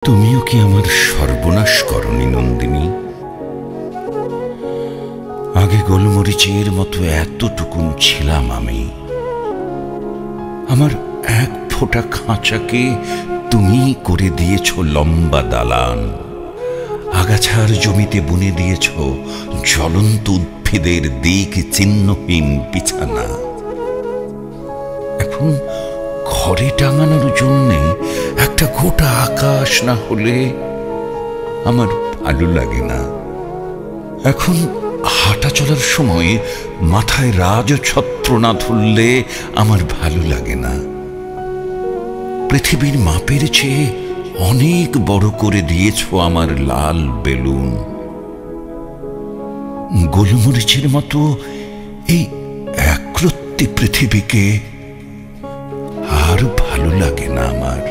তুমিও কি আমার সর্বনাশ করনি নন্দিনী? আগে গোলমরিচের মতো এতটুকুন ছিলাম আমি। আমার এক ফোঁটা খাঁচাকে তুমি করে দিয়েছ লম্বা দালান, আগাছার জমিতে বুনে দিয়েছ জ্বলন্ত উদ্ভিদের দিক চিহ্নহীন বিছানা। এখন ঘরে টাঙানোর জন্যে একটা গোটা আকাশ না হলে আমার ভালো লাগে না। এখন হাঁটা চলার সময় মাথায় রাজছত্র না ধরলে আমার ভালো লাগে না। পৃথিবীর মাপের চেয়ে অনেক বড় করে দিয়েছ আমার লাল বেলুন। গোলমরিচের মতো এই একরত্তি পৃথিবীকে আর ভালো লাগে না আমার।